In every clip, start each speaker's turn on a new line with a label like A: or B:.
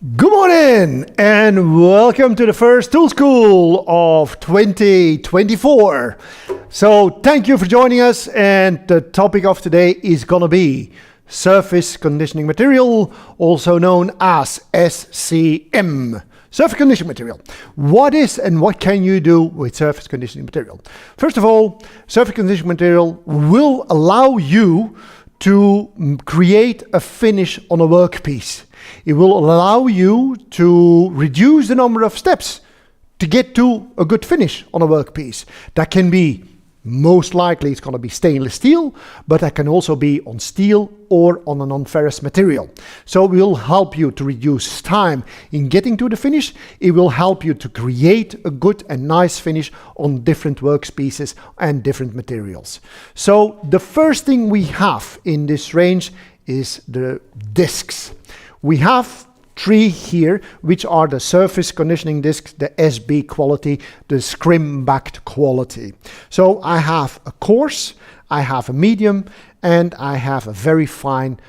A: Good morning and welcome to the first Tool School of 2024. So thank you for joining us, and the topic of today is gonna be surface conditioning material, also known as SCM. Surface conditioning material. What is and what can you do with surface conditioning material? First of all, surface conditioning material will allow you to create a finish on a workpiece. It will allow you to reduce the number of steps to get to a good finish on a workpiece. That can be, most likely it's going to be stainless steel, but that can also be on steel or on a non-ferrous material. So it will help you to reduce time in getting to the finish. It will help you to create a good and nice finish on different workpieces and different materials. So the first thing we have in this range is the discs. We have three here, which are the surface conditioning discs, the SB quality, the scrim-backed quality. So I have a coarse, I have a medium, and I have a very fine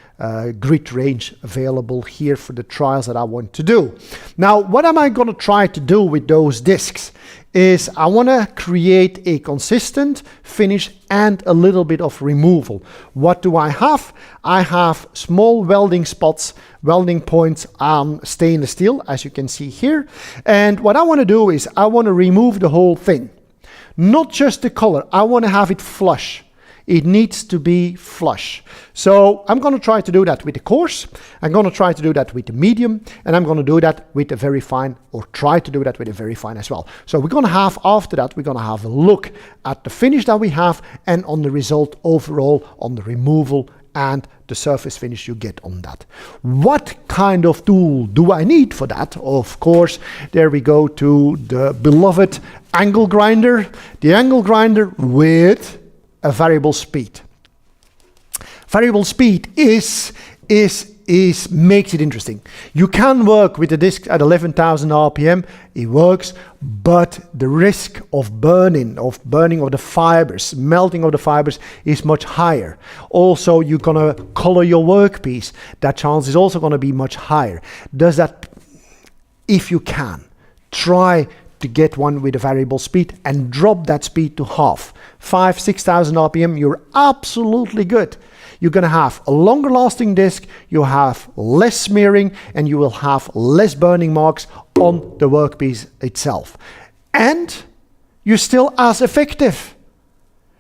A: grit range available here for the trials that I want to do. Now, what am I going to try to do with those discs? Is I want to create a consistent finish and a little bit of removal. What do I have? I have small welding spots, welding points on stainless steel, as you can see here. And what I want to do is I want to remove the whole thing. Not just the color, I want to have it flush. It needs to be flush. So I'm going to try to do that with the coarse, I'm going to try to do that with the medium, and I'm going to do that with the very fine, or try to do that with the very fine as well. So we're going to have, after that, we're going to have a look at the finish that we have and on the result overall on the removal and the surface finish you get on that. What kind of tool do I need for that? Of course, there we go to the beloved angle grinder. The angle grinder with a variable speed. Variable speed makes it interesting. You can work with the disc at 11,000 RPM, it works, but the risk of burning of the fibers, melting of the fibers is much higher. Also, you're gonna color your workpiece. That chance is also gonna be much higher. Does that, if you can, try to get one with a variable speed and drop that speed to half. 5,000-6,000 RPM, you're absolutely good. You're going to have a longer lasting disc, you have less smearing, and you will have less burning marks on the workpiece itself. And you're still as effective.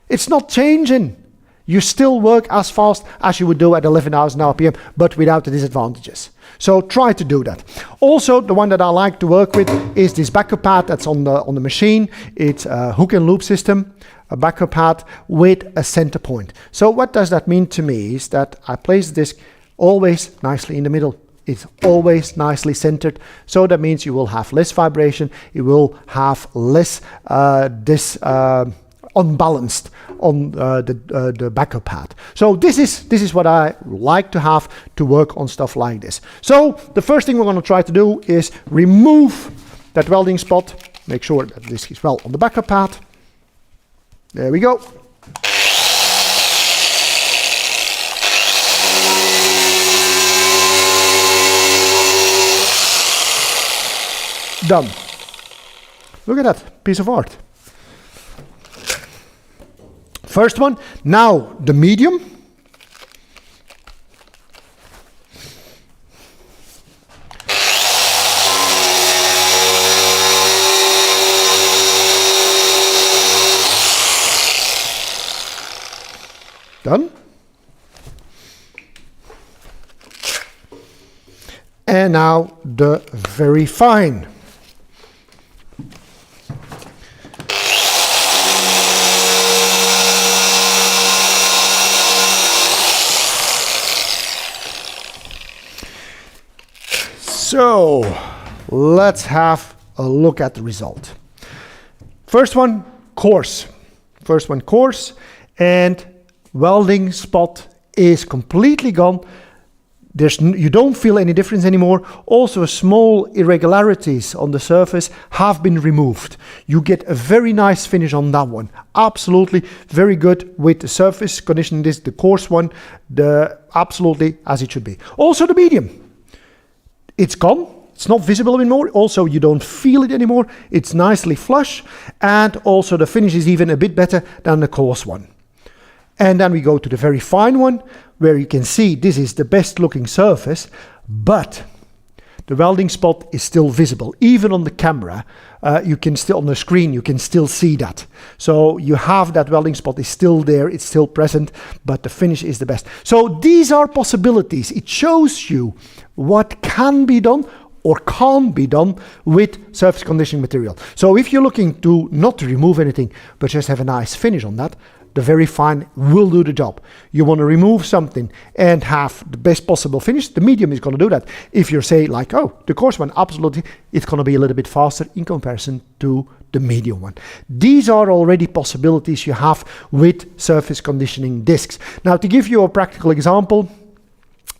A: It's not changing. You still work as fast as you would do at 11,000 RPM, but without the disadvantages. So try to do that. Also, the one that I like to work with is this backer pad that's on the machine. It's a hook and loop system, a backer pad with a center point. So what does that mean to me is that I place the disc always nicely in the middle. It's always nicely centered. So that means you will have less vibration. It will have less unbalanced on the backer pad. So this is what I like to have to work on stuff like this. So the first thing we're going to try to do is remove that welding spot. Make sure that this is well on the backer pad. There we go. Done. Look at that piece of art. First one, now the medium. Done. And now the very fine. So let's have a look at the result. First one, coarse. First one, coarse, and welding spot is completely gone. You don't feel any difference anymore. Also, small irregularities on the surface have been removed. You get a very nice finish on that one. Absolutely very good with the surface conditioning disc, the coarse one, absolutely as it should be. Also the medium. It's gone. It's not visible anymore. Also, you don't feel it anymore. It's nicely flush. And also the finish is even a bit better than the coarse one. And then we go to the very fine one, where you can see this is the best looking surface, but the welding spot is still visible. Even on the camera, you can still, on the screen, you can still see that. So you have that welding spot is still there, it's still present, but the finish is the best. So these are possibilities. It shows you what can be done or can't be done with surface conditioning material. So if you're looking to not to remove anything, but just have a nice finish on that, the very fine will do the job. You want to remove something and have the best possible finish, the medium is going to do that. If you say like, oh, the coarse one, absolutely, it's going to be a little bit faster in comparison to the medium one. These are already possibilities you have with surface conditioning discs. Now, to give you a practical example,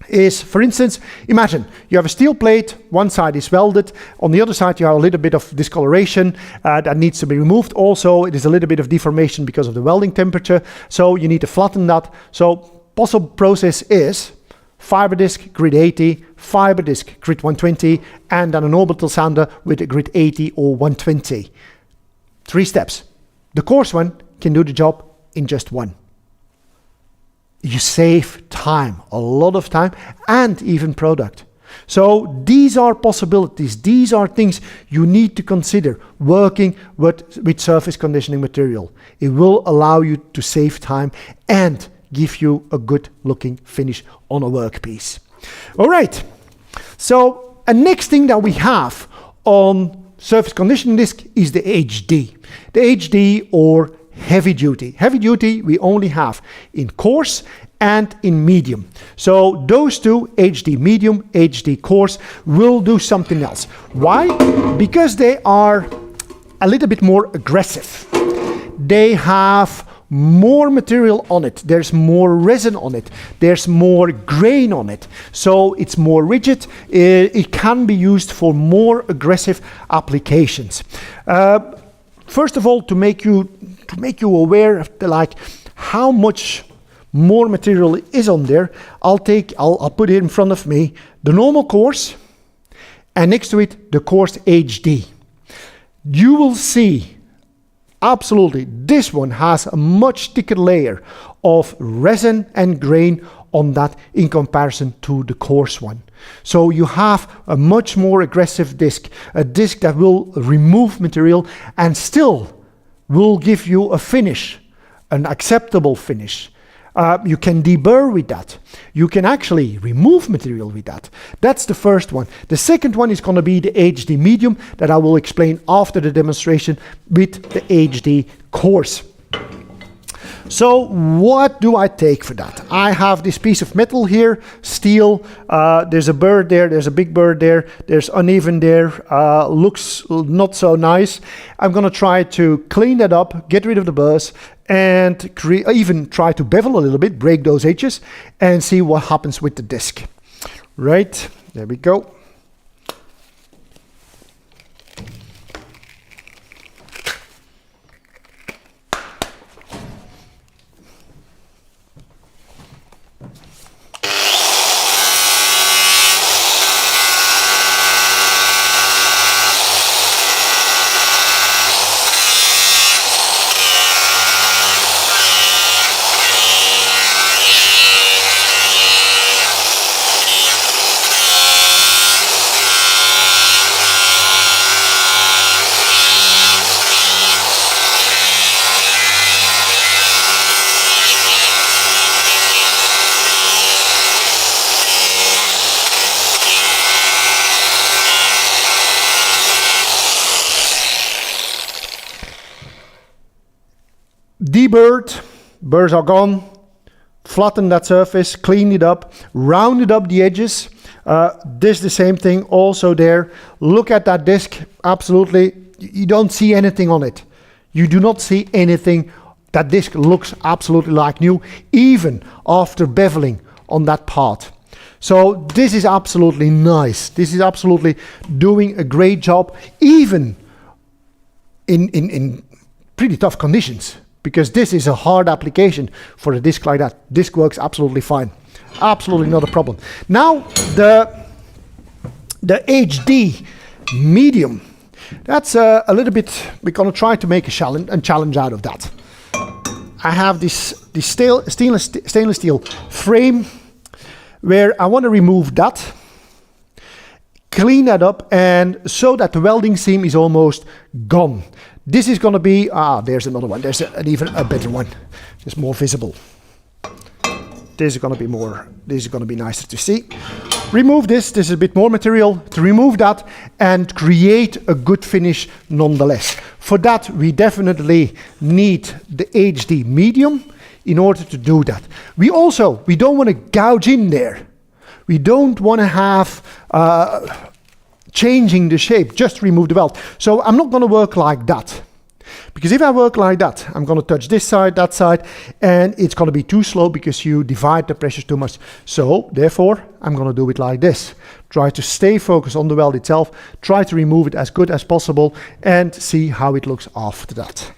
A: is, for instance, imagine you have a steel plate, one side is welded, on the other side you have a little bit of discoloration that needs to be removed. Also, it is a little bit of deformation because of the welding temperature, so you need to flatten that. So possible process is fiber disc grit 80, fiber disc grit 120, and then an orbital sander with a grit 80 or 120. 3 steps. The coarse one can do the job in just one. You save time, a lot of time, and even product. So these are possibilities. These are things you need to consider working with surface conditioning material. It will allow you to save time and give you a good looking finish on a workpiece. All right. So a next thing that we have on surface conditioning disc is the HD. The HD or heavy duty. Heavy duty we only have in coarse and in medium. So those two, HD medium, HD coarse, will do something else. Why? Because they are a little bit more aggressive. They have more material on it. There's more resin on it. There's more grain on it. So it's more rigid. It can be used for more aggressive applications. First of all, to make you aware of how much more material is on there, I'll put it in front of me, the normal coarse, and next to it the coarse HD. You will see absolutely this one has a much thicker layer of resin and grain on that in comparison to the coarse one. So you have a much more aggressive disc, a disc that will remove material and still will give you a finish, an acceptable finish. You can deburr with that. You can actually remove material with that. That's the first one. The second one is going to be the HD medium that I will explain after the demonstration with the HD coarse. So what do I take for that? I have this piece of metal here, steel. There's a bird there, there's a big bird there, there's uneven there, looks not so nice. I'm going to try to clean that up, get rid of the burrs, and even try to bevel a little bit, break those edges, and see what happens with the disc. Right, there we go. Deburred, burrs are gone, flatten that surface, clean it up, rounded up the edges. This the same thing also there. Look at that disc, absolutely, you don't see anything on it. You do not see anything. That disc looks absolutely like new, even after beveling on that part. So this is absolutely nice. This is absolutely doing a great job, even in pretty tough conditions. Because this is a hard application for a disc like that. Disc works absolutely fine. Absolutely not a problem. Now, The HD medium, that's a little bit, we're going to try to make a challenge out of that. I have this stainless steel frame where I want to remove that, clean that up, and so that the welding seam is almost gone. This is going to be, there's another one. There's even a better one. It's more visible. This is going to be nicer to see. Remove this. This is a bit more material to remove that and create a good finish nonetheless. For that, we definitely need the HD medium in order to do that. We don't want to gouge in there. We don't want to have changing the shape, just remove the weld. So I'm not going to work like that. Because if I work like that, I'm going to touch this side, that side, and it's going to be too slow because you divide the pressures too much. So therefore, I'm going to do it like this. Try to stay focused on the weld itself, try to remove it as good as possible, and see how it looks after that.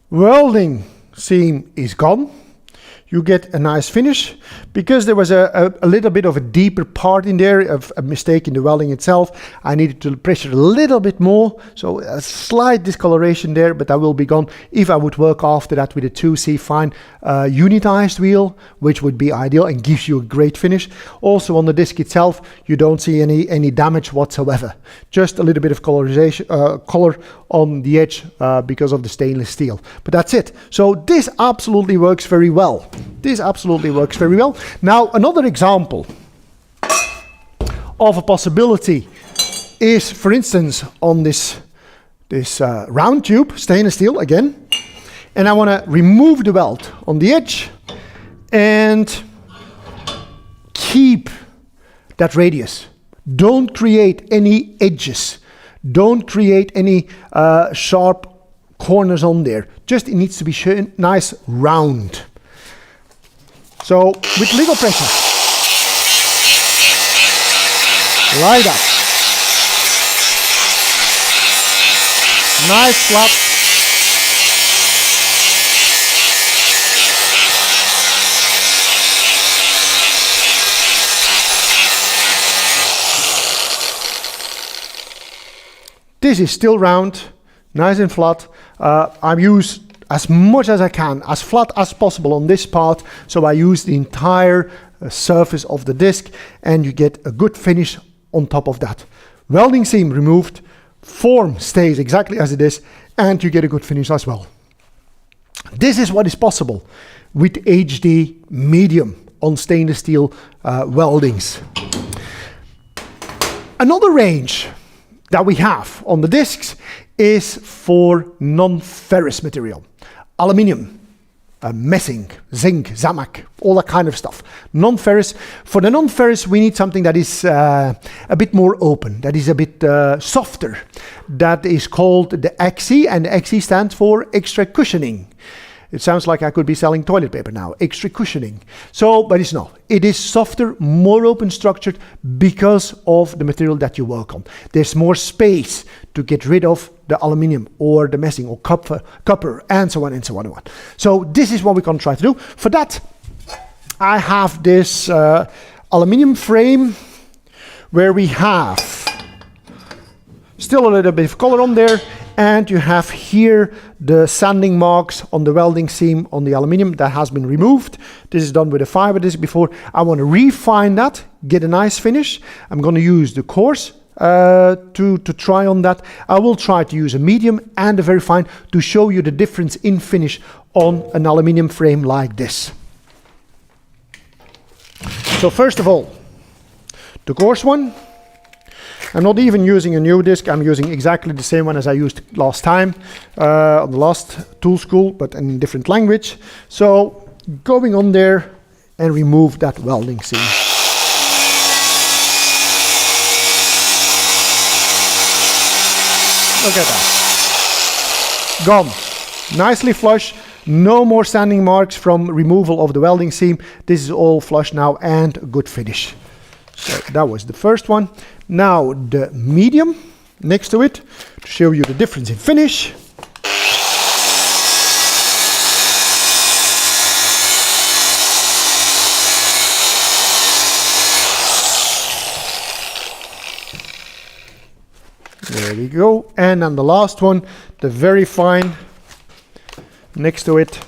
A: Welding seam is gone. You get a nice finish. Because there was a little bit of a deeper part in there, of a mistake in the welding itself, I needed to pressure a little bit more. So a slight discoloration there, but that will be gone. If I would work after that with a 2C fine unitized wheel, which would be ideal and gives you a great finish. Also on the disc itself, you don't see any damage whatsoever. Just a little bit of color on the edge because of the stainless steel. But that's it. So this absolutely works very well. This absolutely works very well. Now, another example of a possibility is, for instance, on this round tube, stainless steel again, and I want to remove the weld on the edge and keep that radius. Don't create any edges. Don't create any sharp corners on there. Just it needs to be nice round. So with little pressure, like that. Nice flat. This is still round, nice and flat. I use as much as I can, as flat as possible on this part, so I use the entire surface of the disc, and you get a good finish on top of that. Welding seam removed, form stays exactly as it is, and you get a good finish as well. This is what is possible with HD medium on stainless steel weldings. Another range that we have on the discs is for non-ferrous material. Aluminium, messing, zinc, zamac, all that kind of stuff. Non-ferrous. For the non-ferrous, we need something that is a bit more open, that is a bit softer. That is called the XC, and the XC stands for extra cushioning. It sounds like I could be selling toilet paper now. Extra cushioning. So, but it's not. It is softer, more open structured because of the material that you work on. There's more space to get rid of the aluminium or the messing or copper and so on and so on and so on. So this is what we're going to try to do. For that, I have this aluminium frame where we have still a little bit of color on there. And you have here the sanding marks on the welding seam on the aluminium that has been removed. This is done with a fiber disc before. I want to refine that, get a nice finish. I'm going to use the coarse to try on that. I will try to use a medium and a very fine to show you the difference in finish on an aluminium frame like this. So first of all, the coarse one. I'm not even using a new disc. I'm using exactly the same one as I used last time on the last tool school, but in a different language. So going on there and remove that welding seam. Look at that. Gone. nicely flush. No more sanding marks from removal of the welding seam. This is all flush now and a good finish. So that was the first one. Now the medium next to it to show you the difference in finish. There we go. And then the last one, the very fine next to it.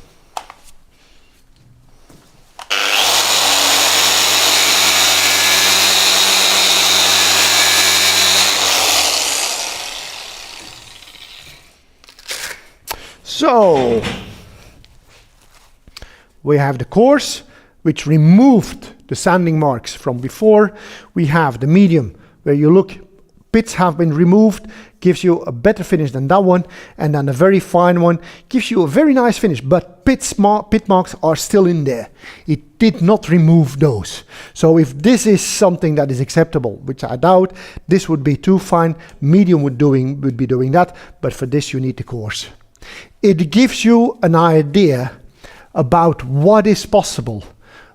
A: So we have the coarse, which removed the sanding marks from before. We have the medium, where you look, pits have been removed, gives you a better finish than that one. And then the very fine one gives you a very nice finish, but pit marks are still in there. It did not remove those. So if this is something that is acceptable, which I doubt, this would be too fine. Medium would be doing that, but for this you need the coarse. It gives you an idea about what is possible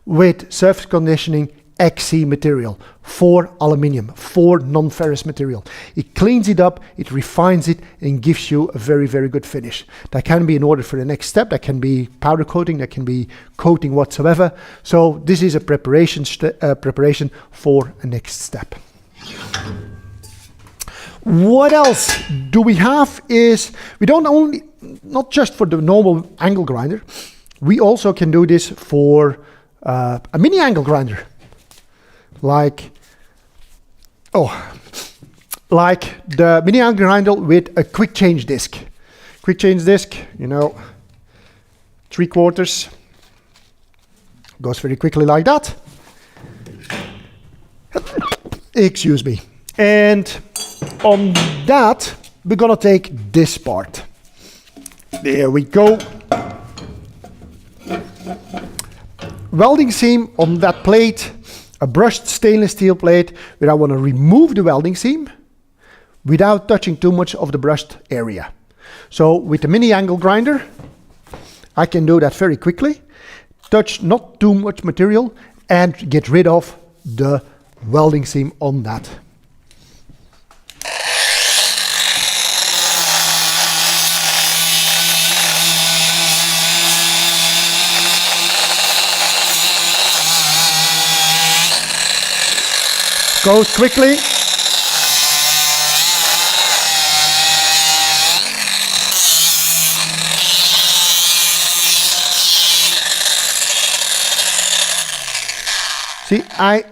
A: with surface conditioning XC material for aluminium, for non-ferrous material. It cleans it up, it refines it, and gives you a very, very good finish. That can be in order for the next step. That can be powder coating, that can be coating whatsoever. So this is a preparation for a next step. What else do we have is, we don't only, not just for the normal angle grinder, we also can do this for a mini angle grinder. Like the mini angle grinder with a quick change disc. Quick change disc, you know, 3/4. Goes very quickly like that. Excuse me. And on that, we're gonna take this part. There we go. Welding seam on that plate, a brushed stainless steel plate, where I want to remove the welding seam without touching too much of the brushed area. So with the mini angle grinder, I can do that very quickly, touch not too much material, and get rid of the welding seam on that. Goes quickly. See, I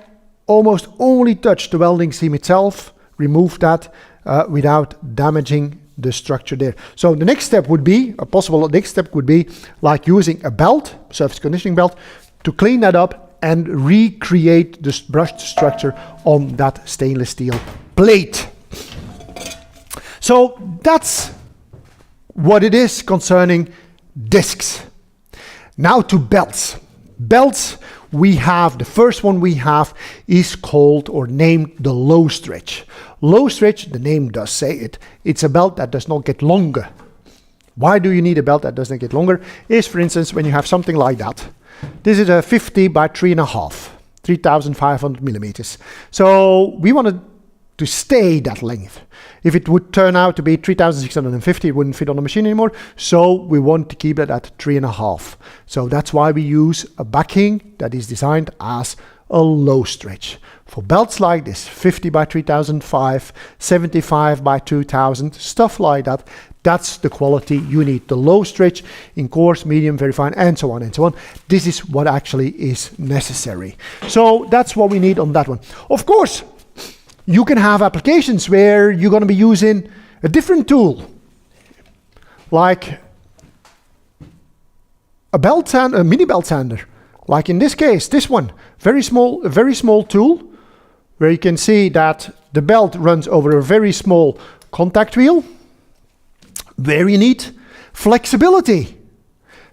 A: almost only touched the welding seam itself, removed that without damaging the structure there. So the next step would be, a possible next step would be like using a belt, surface conditioning belt, to clean that up and recreate this brushed structure on that stainless steel plate. So that's what it is concerning discs. Now to belts. Belts, we have, the first one we have is called or named the low stretch. Low stretch, the name does say it, it's a belt that does not get longer. Why do you need a belt that doesn't get longer? Is, for instance, when you have something like that. This is a 50 by 3.5, 3,500 millimeters. So we wanted to stay that length. If it would turn out to be 3,650, it wouldn't fit on the machine anymore. So we want to keep it at 3.5. So that's why we use a backing that is designed as a low stretch. For belts like this, 50 by 3005, 75 by 2000, stuff like that, that's the quality you need. The low stretch in coarse, medium, very fine, and so on and so on. This is what actually is necessary. So that's what we need on that one. Of course, you can have applications where you're going to be using a different tool, like a mini belt sander. Like in this case, this one, a very small tool, where you can see that the belt runs over a very small contact wheel. Where you need flexibility.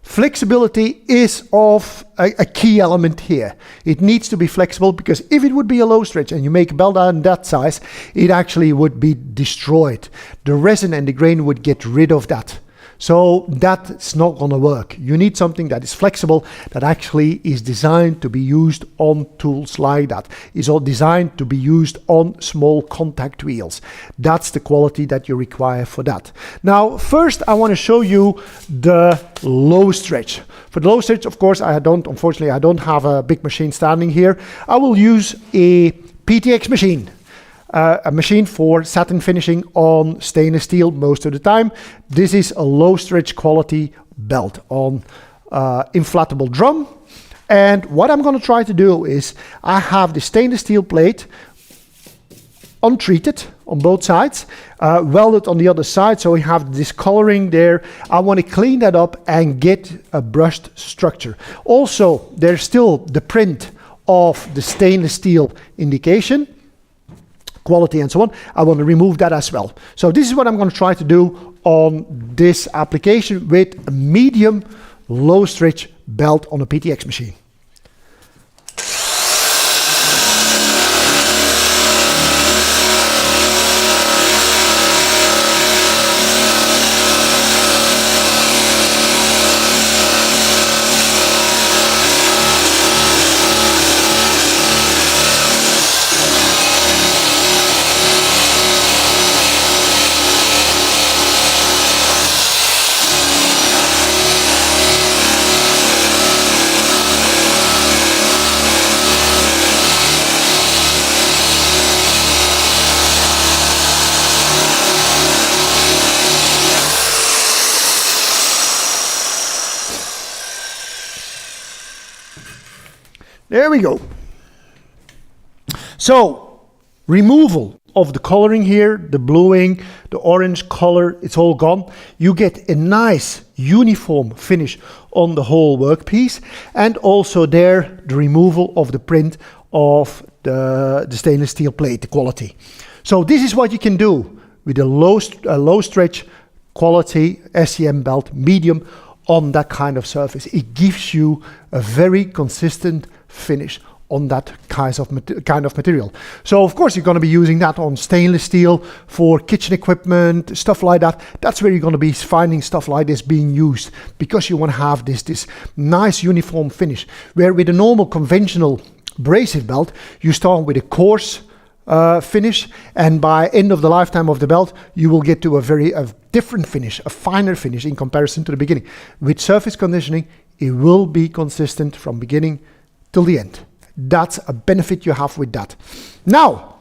A: Flexibility is of a key element here. It needs to be flexible, because if it would be a low stretch and you make a belt out in that size, it actually would be destroyed. The resin and the grain would get rid of that. So that's not going to work. You need something that is flexible, that actually is designed to be used on tools like that. It's all designed to be used on small contact wheels. That's the quality that you require for that. Now, first I want to show you the low stretch. For the low stretch, of course, unfortunately, I don't have a big machine standing here. I will use a PTX machine. A machine for satin finishing on stainless steel most of the time. This is a low stretch quality belt on inflatable drum. And what I'm going to try to do is I have the stainless steel plate untreated on both sides, welded on the other side, so we have this coloring there. I want to clean that up and get a brushed structure. Also, there's still the print of the stainless steel indication, quality and so on. I want to remove that as well. So this is what I'm going to try to do on this application with a medium low stretch belt on a PTX machine. There we go. So, removal of the coloring here, the bluing, the orange color, it's all gone. You get a nice uniform finish on the whole workpiece, and also there the removal of the print of the stainless steel plate, the quality. So this is what you can do with a low stretch quality SCM belt, medium, on that kind of surface. It gives you a very consistent finish on that kind of material. So of course you're going to be using that on stainless steel for kitchen equipment, stuff like that. That's where you're going to be finding stuff like this being used, because you want to have this nice uniform finish, where with a normal conventional abrasive belt you start with a coarse finish, and by end of the lifetime of the belt you will get to a different finish, a finer finish in comparison to the beginning. With surface conditioning it will be consistent from beginning till the end. That's a benefit you have with that. Now,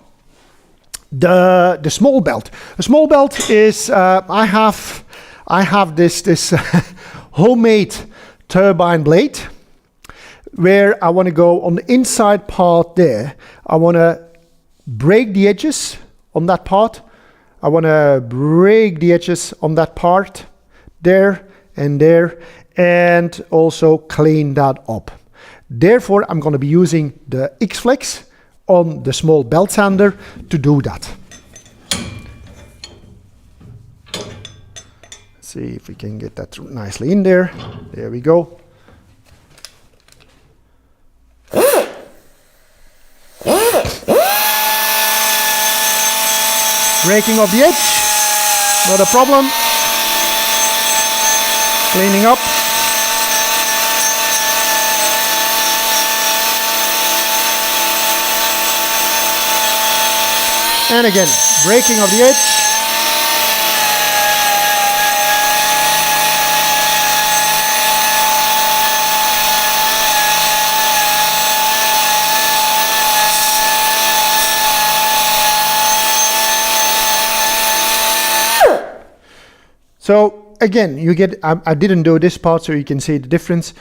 A: the small belt. A small belt is I have this homemade turbine blade, where I want to go on the inside part there. I want to break the edges on that part. I want to break the edges on that part there, and also clean that up. Therefore, I'm going to be using the X-Flex on the small belt sander to do that. Let's see if we can get that nicely in there. There we go. Breaking of the edge, not a problem. Cleaning up. And again, breaking of the edge. So again, you get, I didn't do this part so you can see the difference.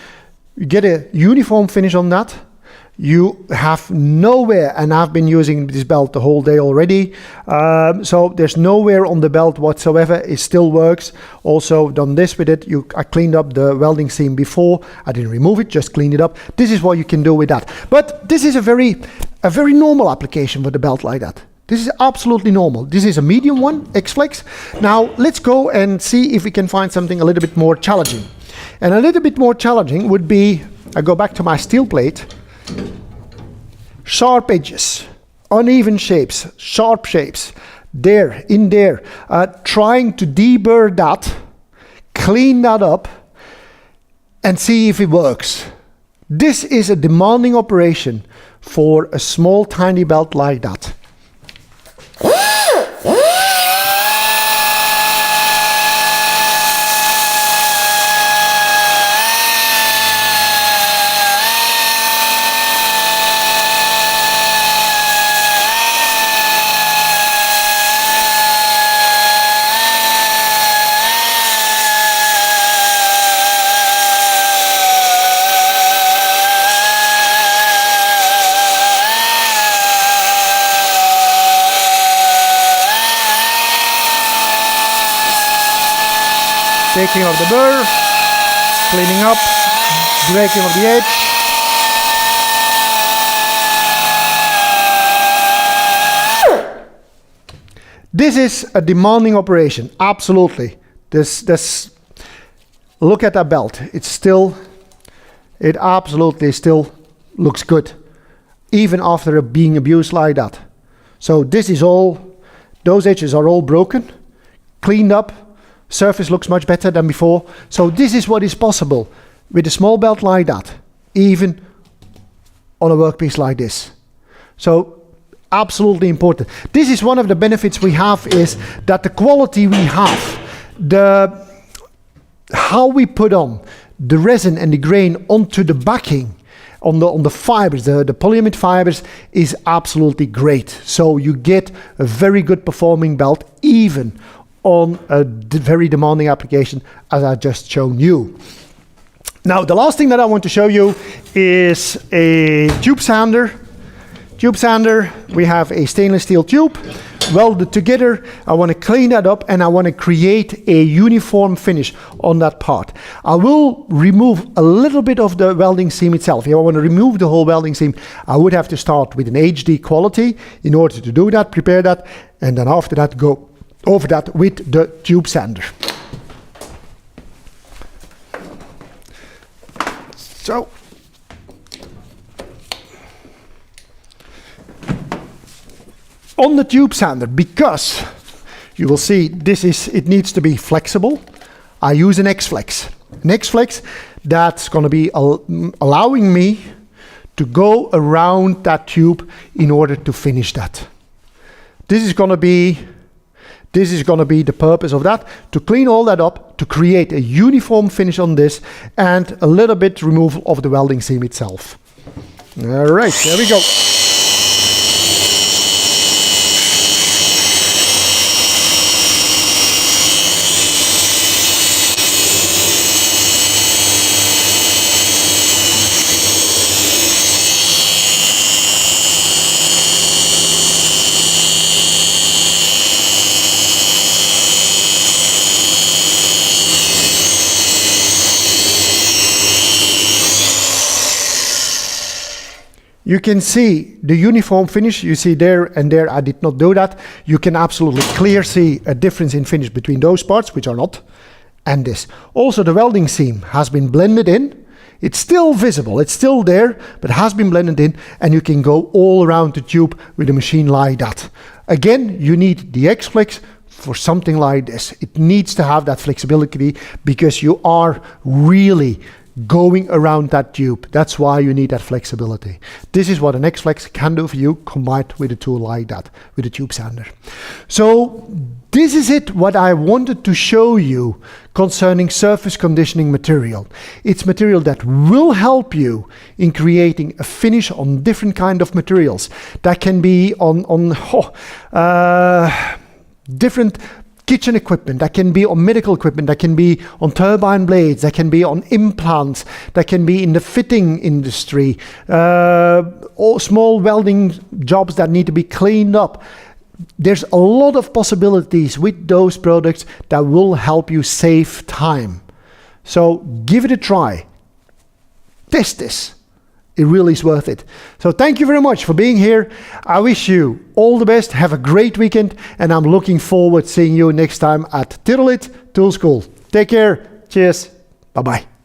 A: You get a uniform finish on that. You have nowhere, and I've been using this belt the whole day already, so there's nowhere on the belt whatsoever. It still works. Also done this with it. I cleaned up the welding seam before. I didn't remove it, just cleaned it up. This is what you can do with that. But this is a very normal application with a belt like that. This is absolutely normal. This is a medium one, X-Flex. Now let's go and see if we can find something a little bit more challenging. And a little bit more challenging would be, I go back to my steel plate. Sharp edges, uneven shapes, sharp shapes, there, in there, trying to deburr that, clean that up and see if it works. This is a demanding operation for a small tiny belt like that. Taking off the burr, cleaning up, breaking off the edge. This is a demanding operation, absolutely. Look at that belt. It absolutely still looks good, even after being abused like that. So this is all, those edges are all broken, cleaned up. Surface looks much better than before. So this is what is possible with a small belt like that, even on a workpiece like this. So absolutely important. This is one of the benefits we have, is that the quality we have, how we put on the resin and the grain onto the backing, on the fibers, the polyamide fibers, is absolutely great. So you get a very good performing belt, even on a very demanding application, as I just shown you. Now, the last thing that I want to show you is a tube sander. Tube sander, we have a stainless steel tube welded together. I want to clean that up and I want to create a uniform finish on that part. I will remove a little bit of the welding seam itself. If I want to remove the whole welding seam, I would have to start with an HD quality in order to do that, prepare that, and then after that go over that with the tube sander. So on the tube sander, because you will see it needs to be flexible, I use an X-Flex. An X-Flex that's going to be allowing me to go around that tube in order to finish that. This is going to be the purpose of that, to clean all that up, to create a uniform finish on this, and a little bit removal of the welding seam itself. All right, there we go. You can see the uniform finish. You see there and there, I did not do that. You can absolutely clearly see a difference in finish between those parts, which are not, and this. Also, the welding seam has been blended in. It's still visible, it's still there, but has been blended in, and you can go all around the tube with a machine like that. Again, you need the X-Flex for something like this. It needs to have that flexibility because you are really going around that tube. That's why you need that flexibility. This is what an X-Flex can do for you, combined with a tool like that, with a tube sander. So this is it, what I wanted to show you concerning surface conditioning material. It's material that will help you in creating a finish on different kind of materials. That can be on different kitchen equipment, that can be on medical equipment, that can be on turbine blades, that can be on implants, that can be in the fitting industry, all small welding jobs that need to be cleaned up. There's a lot of possibilities with those products that will help you save time. So give it a try. Test this. It really is worth it. So thank you very much for being here. I wish you all the best. Have a great weekend. And I'm looking forward to seeing you next time at TYROLIT Tool School. Take care. Cheers. Bye-bye.